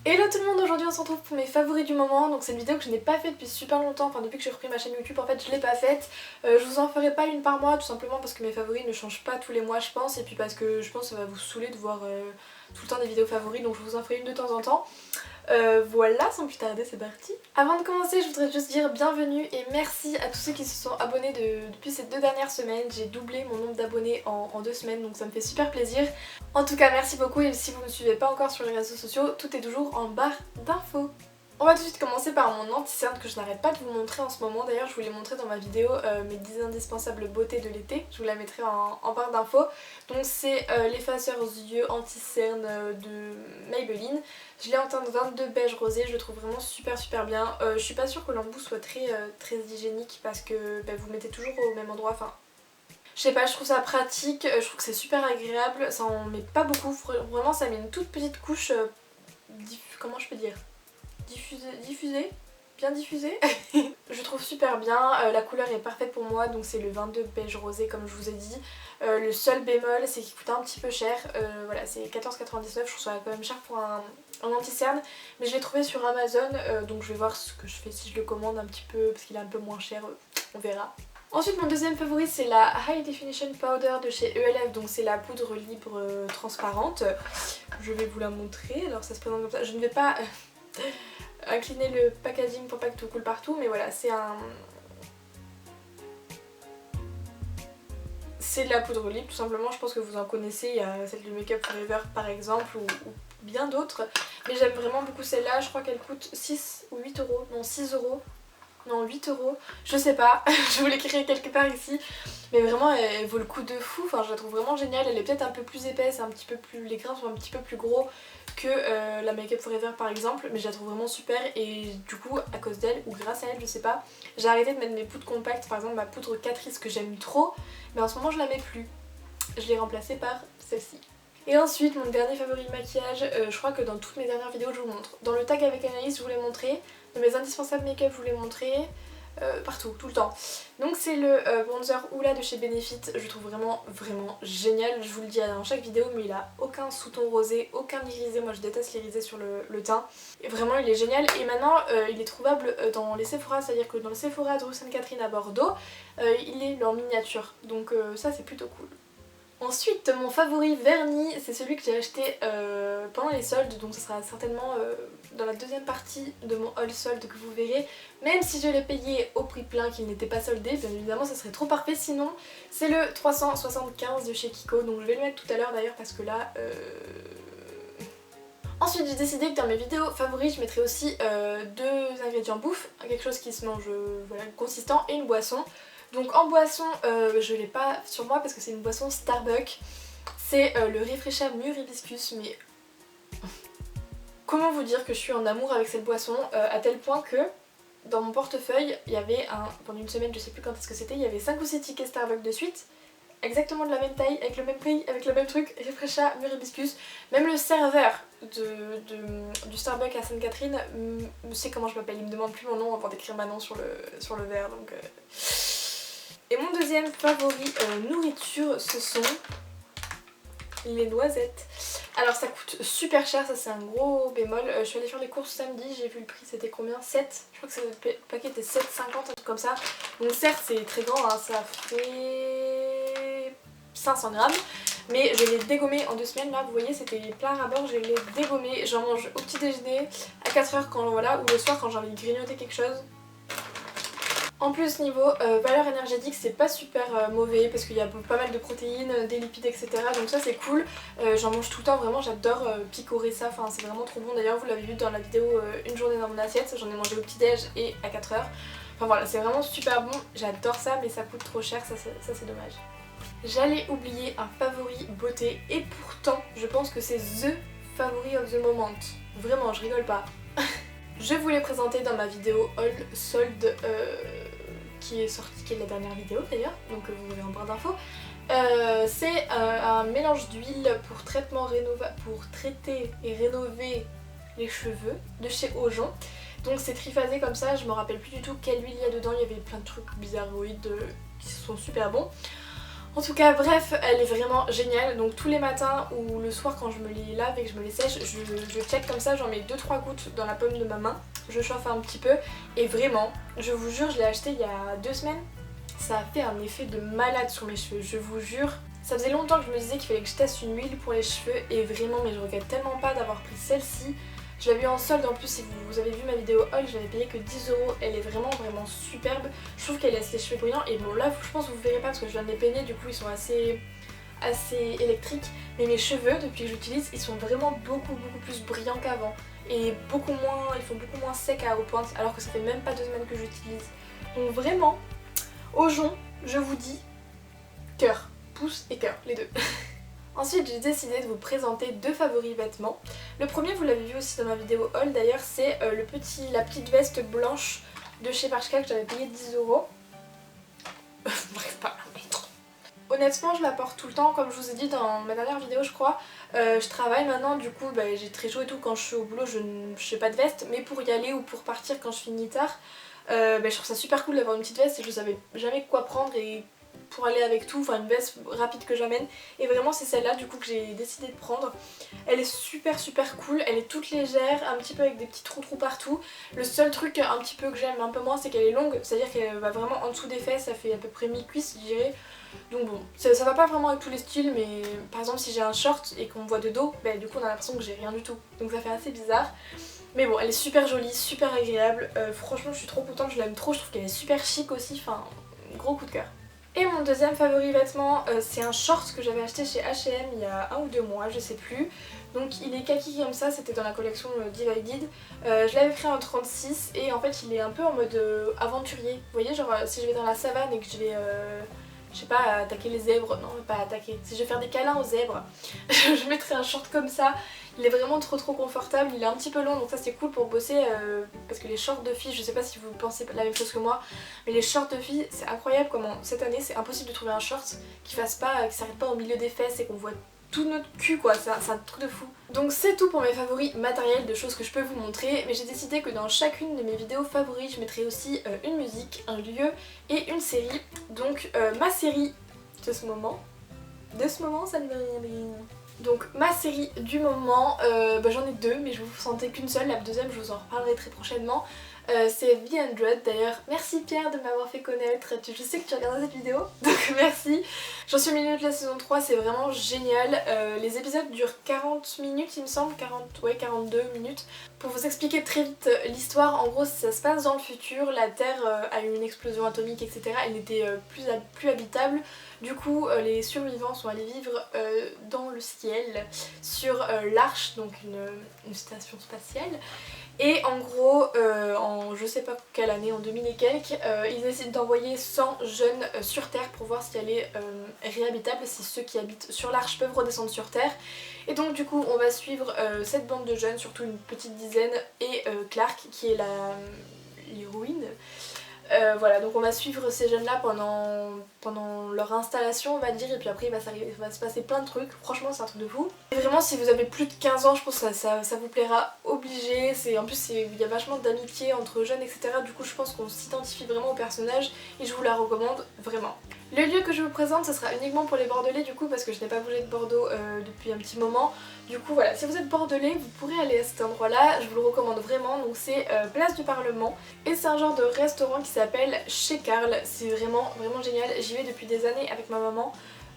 Hello tout le monde, aujourd'hui on se retrouve pour mes favoris du moment. Donc c'est une vidéo que je n'ai pas faite depuis super longtemps, enfin depuis que j'ai repris ma chaîne YouTube en fait je l'ai pas faite. Je vous en ferai pas une par mois tout simplement parce que mes favoris ne changent pas tous les mois je pense. Et puis parce que je pense que ça va vous saouler de voir tout le temps des vidéos favoris, donc je vous en ferai une de temps en temps. Voilà, sans plus tarder c'est parti. Avant de commencer je voudrais juste dire bienvenue et merci à tous ceux qui se sont abonnés depuis ces 2 dernières semaines. J'ai doublé mon nombre d'abonnés en 2 semaines, donc ça me fait super plaisir. En tout cas merci beaucoup, et si vous ne me suivez pas encore sur les réseaux sociaux, tout est toujours en barre d'infos. On va tout de suite commencer par mon anti-cerne que je n'arrête pas de vous montrer en ce moment. D'ailleurs je vous l'ai montré dans ma vidéo mes 10 indispensables beautés de l'été. Je vous la mettrai en barre d'infos. Donc c'est l'effaceur yeux anti-cerne de Maybelline. Je l'ai en teinte 22 beige rosé, je le trouve vraiment super bien. Je suis pas sûre que l'embout soit très hygiénique parce que vous le mettez toujours au même endroit. Enfin, je sais pas, je trouve ça pratique, je trouve que c'est super agréable. Ça en met pas beaucoup, vraiment ça met une toute petite couche, comment je peux dire, diffusée, bien diffusée. Je trouve super bien, la couleur est parfaite pour moi, donc c'est le 22 beige rosé comme je vous ai dit. Le seul bémol c'est qu'il coûte un petit peu cher, voilà c'est 14,99, je trouve ça quand même cher pour un anti-cerne, mais je l'ai trouvé sur Amazon, donc je vais voir ce que je fais si je le commande un petit peu parce qu'il est un peu moins cher, on verra. Ensuite mon deuxième favori c'est la High Definition Powder de chez ELF, donc c'est la poudre libre transparente. Je vais vous la montrer, alors ça se présente comme ça, je ne vais pas incliner le packaging pour pas que tout coule partout, mais voilà c'est de la poudre libre tout simplement, je pense que vous en connaissez, il y a celle de Make Up For Ever par exemple ou bien d'autres, mais j'aime vraiment beaucoup celle-là, je crois qu'elle coûte 6 ou 8 euros, non 6 euros. Non 8 euros, je sais pas, je vous l'écrirai quelque part ici. Mais vraiment elle vaut le coup de fou, enfin je la trouve vraiment géniale. Elle est peut-être un peu plus épaisse, un petit peu plus, les grains sont un petit peu plus gros que la Make Up For Ever par exemple. Mais je la trouve vraiment super et du coup à cause d'elle ou grâce à elle je sais pas, j'ai arrêté de mettre mes poudres compactes, par exemple ma poudre Catrice que j'aime trop. Mais en ce moment je la mets plus, je l'ai remplacée par celle-ci. Et ensuite mon dernier favori de maquillage, je crois que dans toutes mes dernières vidéos je vous montre. Dans le tag avec Anaïs je vous l'ai montré, dans mes indispensables make-up je vous l'ai montré, partout, tout le temps. Donc c'est le bronzer Hoola de chez Benefit, je le trouve vraiment génial, je vous le dis dans chaque vidéo, mais il a aucun sous-ton rosé, aucun irisé, moi je déteste l'irisé sur le teint. Et vraiment il est génial, et maintenant il est trouvable dans les Sephora, c'est-à-dire que dans le Sephora de rue Sainte-Catherine à Bordeaux, il est en miniature, donc ça c'est plutôt cool. Ensuite mon favori vernis c'est celui que j'ai acheté pendant les soldes, donc ce sera certainement dans la deuxième partie de mon haul solde que vous verrez, même si je l'ai payé au prix plein qu'il n'était pas soldé, bien évidemment ça serait trop parfait sinon. C'est le 375 de chez Kiko, donc je vais le mettre tout à l'heure d'ailleurs parce que là... Ensuite j'ai décidé que dans mes vidéos favoris je mettrais aussi 2 ingrédients bouffe, quelque chose qui se mange voilà, consistant, et une boisson. Donc en boisson, je l'ai pas sur moi parce que c'est une boisson Starbucks. C'est le Refresha Mûr Hibiscus, mais comment vous dire que je suis en amour avec cette boisson, à tel point que dans mon portefeuille, il y avait pendant une semaine, je sais plus quand est-ce que c'était, il y avait 5 ou 6 tickets Starbucks de suite, exactement de la même taille, avec le même prix, avec le même truc, Refresha Mûr Hibiscus. Même le serveur du Starbucks à Sainte-Catherine sait comment je m'appelle, il me demande plus mon nom avant d'écrire ma nom sur le verre, donc... Et mon deuxième favori nourriture, ce sont les noisettes. Alors ça coûte super cher, ça c'est un gros bémol. Je suis allée faire les courses samedi, j'ai vu le prix, c'était combien? 7. Je crois que le paquet était 7,50, un truc comme ça. Donc certes c'est très grand, hein, ça fait 500 grammes. Mais je l'ai dégommé en 2 semaines, là vous voyez c'était plein à bord, je l'ai dégommé. J'en mange au petit déjeuner, à 4h quand voilà, ou le soir quand j'ai envie de grignoter quelque chose. En plus niveau valeur énergétique c'est pas super mauvais parce qu'il y a pas mal de protéines, des lipides etc, donc ça c'est cool. J'en mange tout le temps, vraiment j'adore picorer ça, enfin c'est vraiment trop bon. D'ailleurs vous l'avez vu dans la vidéo une journée dans mon assiette, j'en ai mangé au petit déj et à 4h. Enfin voilà c'est vraiment super bon, j'adore ça mais ça coûte trop cher, ça c'est dommage. J'allais oublier un favori beauté et pourtant je pense que c'est THE favori of the moment. Vraiment je rigole pas. Je vous l'ai présenté dans ma vidéo haul solde qui est la dernière vidéo d'ailleurs, donc vous verrez en barre d'infos. C'est un mélange d'huile pour traiter et rénover les cheveux de chez Aujon. Donc c'est triphasé comme ça, je me rappelle plus du tout quelle huile il y a dedans, il y avait plein de trucs bizarroïdes qui sont super bons. En tout cas bref, elle est vraiment géniale, donc tous les matins ou le soir quand je me les lave et que je me les sèche, je check comme ça, j'en mets 2-3 gouttes dans la paume de ma main, je chauffe un petit peu et vraiment, je vous jure, je l'ai acheté il y a 2 semaines, ça a fait un effet de malade sur mes cheveux, je vous jure. Ça faisait longtemps que je me disais qu'il fallait que je teste une huile pour les cheveux et vraiment, mais je regrette tellement pas d'avoir pris celle-ci. Je l'avais eu en solde en plus, si vous avez vu ma vidéo haul, je l'avais payé que 10 €. Elle est vraiment superbe. Je trouve qu'elle laisse les cheveux brillants et bon là je pense que vous verrez pas parce que je viens de les peigner, du coup ils sont assez électriques. Mais mes cheveux depuis que j'utilise ils sont vraiment beaucoup plus brillants qu'avant. Et ils font beaucoup moins secs aux pointes alors que ça fait même pas 2 semaines que j'utilise. Donc vraiment, au jonc, je vous dis cœur, pouce et cœur, les deux. Ensuite j'ai décidé de vous présenter 2 favoris vêtements. Le premier vous l'avez vu aussi dans ma vidéo haul d'ailleurs, c'est la petite veste blanche de chez Bershka que j'avais payé 10 €. Bref, pas la mettre. Honnêtement je la porte tout le temps, comme je vous ai dit dans ma dernière vidéo je crois. Je travaille maintenant, du coup j'ai très chaud et tout, quand je suis au boulot je fais pas de veste, mais pour y aller ou pour partir quand je finis tard, je trouve ça super cool d'avoir une petite veste et je savais jamais quoi prendre et pour aller avec tout, enfin une veste rapide que j'amène et vraiment c'est celle-là du coup que j'ai décidé de prendre. Elle est super cool, elle est toute légère, un petit peu avec des petits trous partout. Le seul truc un petit peu que j'aime un peu moins c'est qu'elle est longue, c'est-à-dire qu'elle va vraiment en dessous des fesses, ça fait à peu près mi-cuisse je dirais. Donc bon, ça va pas vraiment avec tous les styles, mais par exemple si j'ai un short et qu'on me voit de dos, du coup on a l'impression que j'ai rien du tout, donc ça fait assez bizarre. Mais bon, elle est super jolie, super agréable, franchement je suis trop contente, je l'aime trop, je trouve qu'elle est super chic aussi, enfin gros coup de cœur. Et mon deuxième favori vêtement, c'est un short que j'avais acheté chez H&M il y a 1 ou 2 mois, je sais plus. Donc il est kaki comme ça, c'était dans la collection Divided. Je l'avais pris en 36 et en fait il est un peu en mode aventurier. Vous voyez, genre si je vais dans la savane et que je vais, je sais pas, attaquer les zèbres, non pas attaquer, si je vais faire des câlins aux zèbres, je mettrai un short comme ça. Il est vraiment trop confortable, il est un petit peu long donc ça c'est cool pour bosser parce que les shorts de filles, je sais pas si vous pensez la même chose que moi, mais les shorts de filles c'est incroyable comment cette année c'est impossible de trouver un short qui s'arrête pas au milieu des fesses et qu'on voit tout notre cul quoi, c'est un truc de fou. Donc c'est tout pour mes favoris matériels de choses que je peux vous montrer, mais j'ai décidé que dans chacune de mes vidéos favoris je mettrai aussi une musique, un lieu et une série. Donc ma série de ce moment, ça ne veut rien dire. Donc ma série du moment, j'en ai 2 mais je vous sentais qu'une seule, la deuxième je vous en reparlerai très prochainement. C'est The 100 d'ailleurs, merci Pierre de m'avoir fait connaître, je sais que tu regarderas cette vidéo, donc merci. J'en suis au milieu de la saison 3, c'est vraiment génial, les épisodes durent 40 minutes il me semble, 42 minutes. Pour vous expliquer très vite l'histoire, en gros ça se passe dans le futur, la Terre a eu une explosion atomique etc, elle n'était plus habitable. Du coup les survivants sont allés vivre dans le ciel sur l'Arche, donc une station spatiale. Et en gros, en je sais pas quelle année, en 2000 et quelques, ils décident d'envoyer 100 jeunes sur Terre pour voir si elle est réhabitable, si ceux qui habitent sur l'Arche peuvent redescendre sur Terre. Et donc du coup on va suivre cette bande de jeunes, surtout une petite dizaine, et Clark qui est l'héroïne. Voilà, donc on va suivre ces jeunes là pendant leur installation on va dire, et puis après il va se passer plein de trucs, franchement c'est un truc de fou. Et vraiment si vous avez plus de 15 ans je pense que ça vous plaira obligé, en plus il y a vachement d'amitié entre jeunes etc, du coup je pense qu'on s'identifie vraiment au personnage et je vous la recommande vraiment. Le lieu que je vous présente ce sera uniquement pour les Bordelais du coup parce que je n'ai pas bougé de Bordeaux depuis un petit moment. Du coup voilà, si vous êtes Bordelais vous pourrez aller à cet endroit là, je vous le recommande vraiment. Donc c'est Place du Parlement et c'est un genre de restaurant qui s'appelle Chez Karl. C'est vraiment génial, j'y vais depuis des années avec ma maman.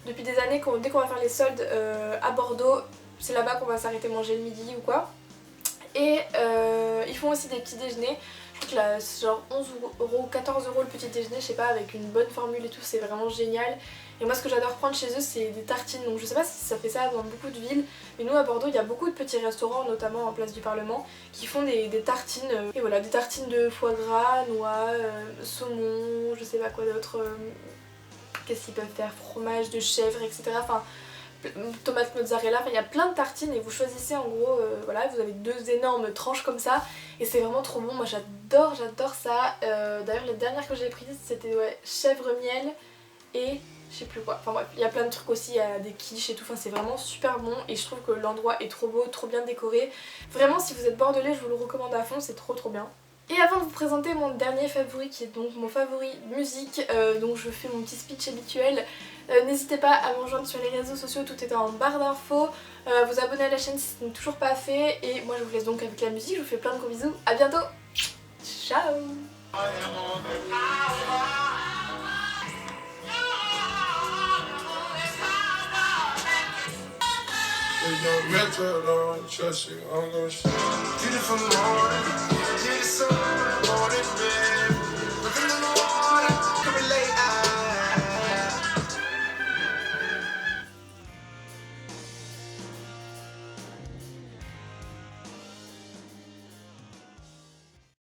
Depuis des années, dès qu'on va faire les soldes à Bordeaux, c'est là-bas qu'on va s'arrêter manger le midi ou quoi. Et ils font aussi des petits déjeuners. Je crois que là c'est genre 11 €, 14 € le petit déjeuner, je sais pas, avec une bonne formule et tout, c'est vraiment génial. Et moi ce que j'adore prendre chez eux c'est des tartines, donc je sais pas si ça fait ça dans beaucoup de villes, mais nous à Bordeaux il y a beaucoup de petits restaurants, notamment en Place du Parlement, qui font des tartines, et voilà, des tartines de foie gras, noix, saumon, je sais pas quoi d'autre, qu'est-ce qu'ils peuvent faire, fromage de chèvre, etc. Enfin, tomate mozzarella, il y a plein de tartines et vous choisissez en gros, voilà, vous avez 2 énormes tranches comme ça et c'est vraiment trop bon, moi j'adore ça. D'ailleurs la dernière que j'ai prise c'était chèvre miel et je sais plus quoi, enfin bref, il y a plein de trucs aussi, il y a des quiches et tout, enfin c'est vraiment super bon et je trouve que l'endroit est trop beau, trop bien décoré. Vraiment si vous êtes bordelais je vous le recommande à fond, c'est trop bien. Et avant de vous présenter mon dernier favori qui est donc mon favori musique, donc je fais mon petit speech habituel. N'hésitez pas à me rejoindre sur les réseaux sociaux, tout est en barre d'infos. Vous abonner à la chaîne si ce n'est toujours pas fait. Et moi je vous laisse donc avec la musique, je vous fais plein de gros bisous, à bientôt. Ciao. They don't mental, don't trust you, I'm gon' shoot. Beautiful morning.